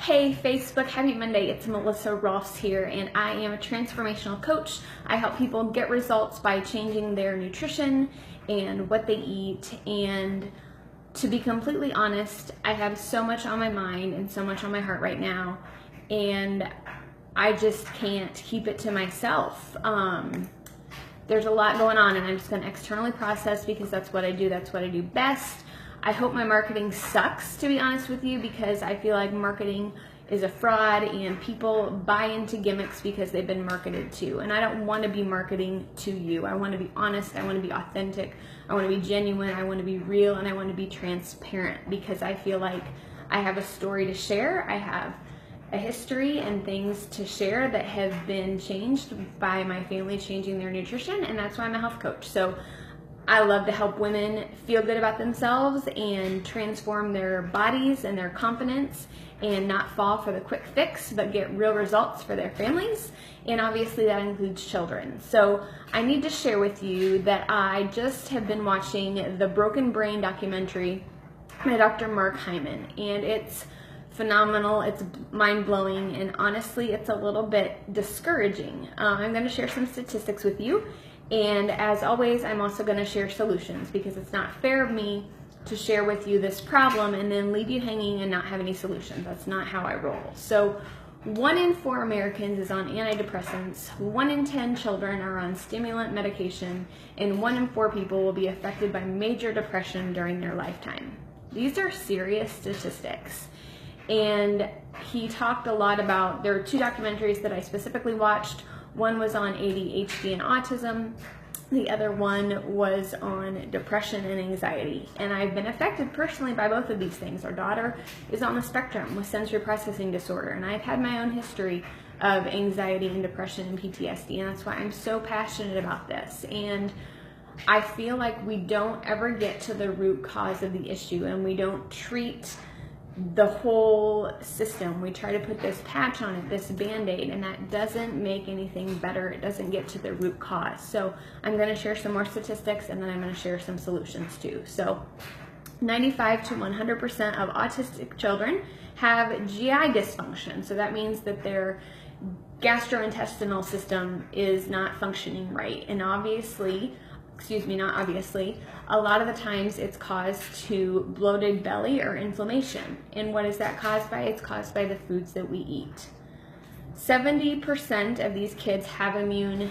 Hey Facebook, happy Monday. It's Melissa Ross here, and I am a transformational coach. I help people get results by changing their nutrition and what they eat. And to be completely honest, I have so much on my mind and so much on my heart right now, and I just can't keep it to myself. There's a lot going on, and I'm just going to externally process because that's what I do. That's what I do best. I hope my marketing sucks, to be honest with you, because I feel like marketing is a fraud and people buy into gimmicks because they've been marketed to. And I don't want to be marketing to you. I want to be honest. I want to be authentic. I want to be genuine. I want to be real, and I want to be transparent because I feel like I have a story to share. I have a history and things to share that have been changed by my family changing their nutrition, and that's why I'm a health coach. So I love to help women feel good about themselves and transform their bodies and their confidence and not fall for the quick fix, but get real results for their families. And obviously that includes children. So I need to share with you that I just have been watching the Broken Brain documentary by Dr. Mark Hyman, and it's phenomenal. It's mind-blowing, and honestly it's a little bit discouraging. I'm going to share some statistics with you. And as always, I'm also going to share solutions because it's not fair of me to share with you this problem and then leave you hanging and not have any solutions. That's not how I roll. So 1 in 4 Americans is on antidepressants, 1 in 10 children are on stimulant medication, and 1 in 4 people will be affected by major depression during their lifetime. These are serious statistics. And he talked a lot about, there are 2 documentaries that I specifically watched. One was on ADHD and autism. The other one was on depression and anxiety. And I've been affected personally by both of these things. Our daughter is on the spectrum with sensory processing disorder, and I've had my own history of anxiety and depression and PTSD, and that's why I'm so passionate about this. And I feel like we don't ever get to the root cause of the issue, and we don't treat the whole system. We try to put this patch on it, this band-aid, and that doesn't make anything better. It doesn't get to the root cause. So I'm going to share some more statistics, and then I'm going to share some solutions too. So 95 to 100% of autistic children have GI dysfunction. So that means that their gastrointestinal system is not functioning right. And not obviously, a lot of the times it's caused to bloated belly or inflammation. And what is that caused by? It's caused by the foods that we eat. 70% of these kids have immune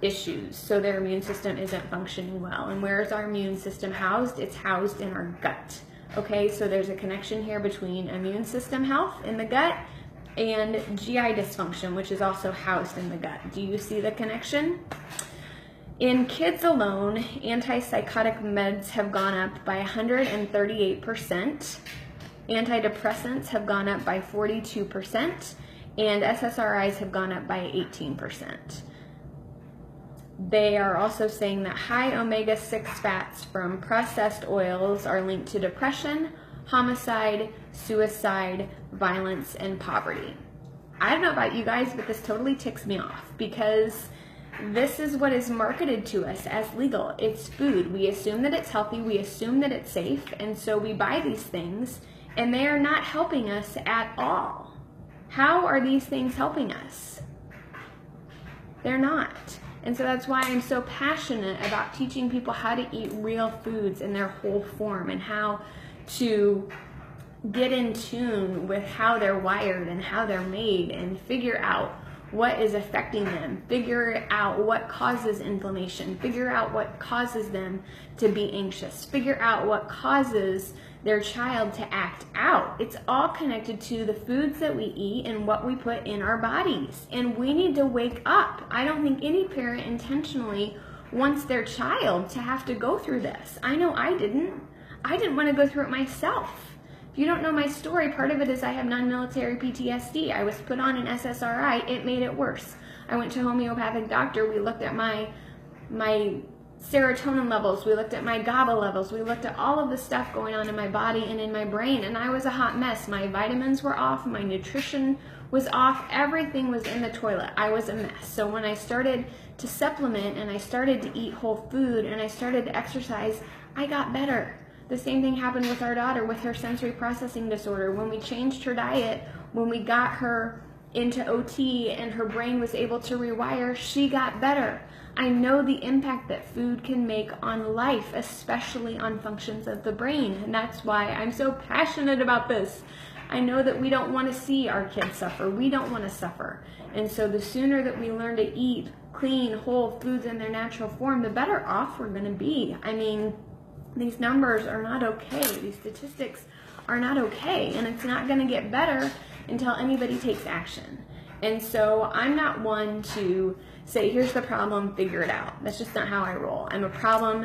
issues, so their immune system isn't functioning well. And where is our immune system housed? It's housed in our gut. Okay, so there's a connection here between immune system health in the gut and GI dysfunction, which is also housed in the gut. Do you see the connection? In kids alone, antipsychotic meds have gone up by 138%, antidepressants have gone up by 42%, and SSRIs have gone up by 18%. They are also saying that high omega-6 fats from processed oils are linked to depression, homicide, suicide, violence, and poverty. I don't know about you guys, but this totally ticks me off because this is what is marketed to us as legal. It's food. We assume that it's healthy. We assume that it's safe. And so we buy these things, and they are not helping us at all. How are these things helping us? They're not. And so that's why I'm so passionate about teaching people how to eat real foods in their whole form and how to get in tune with how they're wired and how they're made and figure out what is affecting them, figure out what causes inflammation, figure out what causes them to be anxious, figure out what causes their child to act out. It's all connected to the foods that we eat and what we put in our bodies. And we need to wake up. I don't think any parent intentionally wants their child to have to go through this. I know I didn't. I didn't want to go through it myself. If you don't know my story, part of it is I have non-military PTSD. I was put on an SSRI. It made it worse. I went to a homeopathic doctor. We looked at my serotonin levels. We looked at my GABA levels. We looked at all of the stuff going on in my body and in my brain, and I was a hot mess. My vitamins were off. My nutrition was off. Everything was in the toilet. I was a mess. So when I started to supplement and I started to eat whole food and I started to exercise, I got better. The same thing happened with our daughter with her sensory processing disorder. When we changed her diet, when we got her into OT and her brain was able to rewire, she got better. I know the impact that food can make on life, especially on functions of the brain, and that's why I'm so passionate about this. I know that we don't want to see our kids suffer. We don't want to suffer. And so the sooner that we learn to eat clean, whole foods in their natural form, the better off we're going to be. I mean, these numbers are not okay. These statistics are not okay, and it's not going to get better until anybody takes action. And so I'm not one to say, here's the problem, figure it out. That's just not how I roll. I'm a problem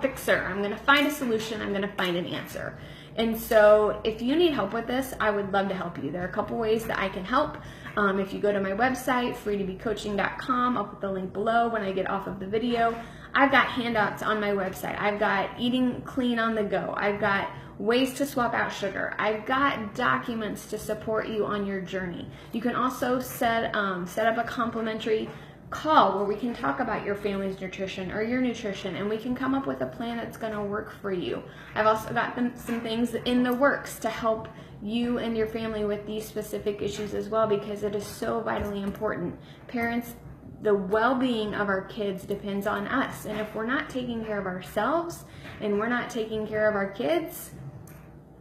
fixer. I'm going to find a solution. I'm going to find an answer. And so if you need help with this, I would love to help you. There are a couple ways that I can help. If you go to my website, freetobecoaching.com, I'll put the link below when I get off of the video. I've got handouts on my website. I've got eating clean on the go. I've got ways to swap out sugar. I've got documents to support you on your journey. You can also set up a complimentary call where we can talk about your family's nutrition or your nutrition, and we can come up with a plan that's going to work for you. I've also got some things in the works to help you and your family with these specific issues as well, because it is so vitally important. Parents, the well-being of our kids depends on us, and if we're not taking care of ourselves and we're not taking care of our kids,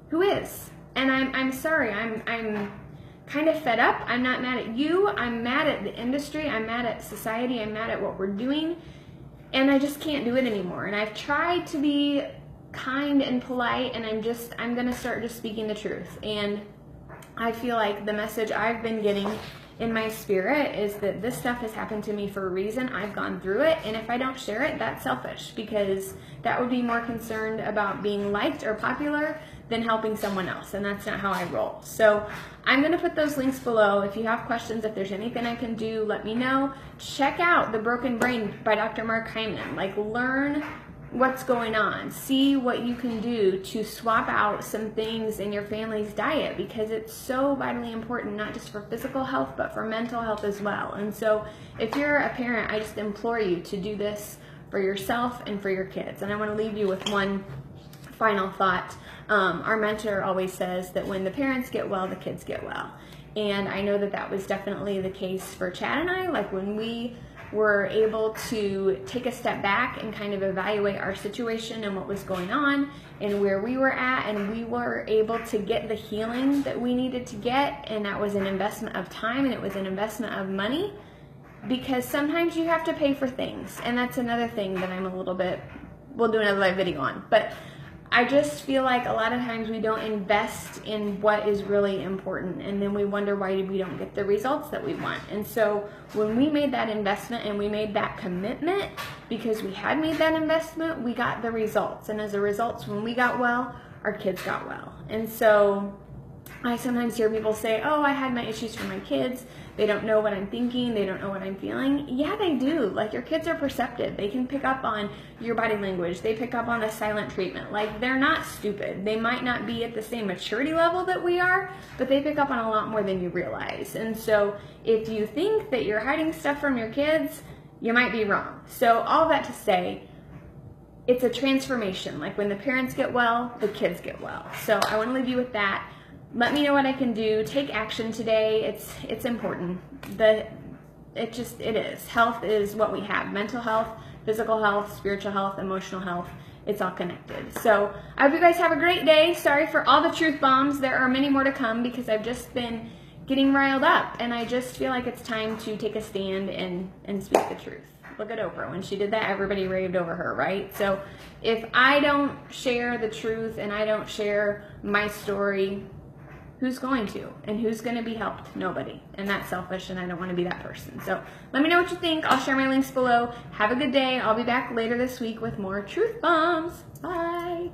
who is? And I'm sorry, I'm kind of fed up. I'm not mad at you. I'm mad at the industry. I'm mad at society. I'm mad at what we're doing, and I just can't do it anymore. And I've tried to be kind and polite, and I'm gonna start just speaking the truth. And I feel like the message I've been getting in my spirit is that this stuff has happened to me for a reason. I've gone through it, and if I don't share it, that's selfish, because that would be more concerned about being liked or popular than helping someone else, and that's not how I roll. So I'm going to put those links below. If you have questions, if there's anything I can do, let me know. Check out The Broken Brain by Dr. Mark Hyman. Like, learn what's going on. See what you can do to swap out some things in your family's diet, because it's so vitally important, not just for physical health, but for mental health as well. And so if you're a parent, I just implore you to do this for yourself and for your kids. And I want to leave you with one final thought. Our mentor always says that when the parents get well, the kids get well. And I know that that was definitely the case for Chad and I. Like, when we were able to take a step back and kind of evaluate our situation and what was going on and where we were at, and we were able to get the healing that we needed to get, and that was an investment of time and it was an investment of money, because sometimes you have to pay for things, and that's another thing that we'll do another live video on. But I just feel like a lot of times we don't invest in what is really important, and then we wonder why we don't get the results that we want. And so when we made that investment and we made that commitment, because we had made that investment, we got the results. And as a result, when we got well, our kids got well. And so I sometimes hear people say, oh, I had my issues for my kids. They don't know what I'm thinking. They don't know what I'm feeling. Yeah, they do. Like, your kids are perceptive. They can pick up on your body language. They pick up on a silent treatment. Like, they're not stupid. They might not be at the same maturity level that we are, but they pick up on a lot more than you realize. And so if you think that you're hiding stuff from your kids, you might be wrong. So all that to say, it's a transformation. Like, when the parents get well, the kids get well. So I want to leave you with that. Let me know what I can do. Take action today. It's important. It is. Health is what we have. Mental health, physical health, spiritual health, emotional health. It's all connected. So I hope you guys have a great day. Sorry for all the truth bombs. There are many more to come, because I've just been getting riled up, and I just feel like it's time to take a stand and speak the truth. Look at Oprah. When she did that, everybody raved over her, right? So if I don't share the truth and I don't share my story, who's going to? And who's going to be helped? Nobody. And that's selfish, and I don't want to be that person. So let me know what you think. I'll share my links below. Have a good day. I'll be back later this week with more truth bombs. Bye.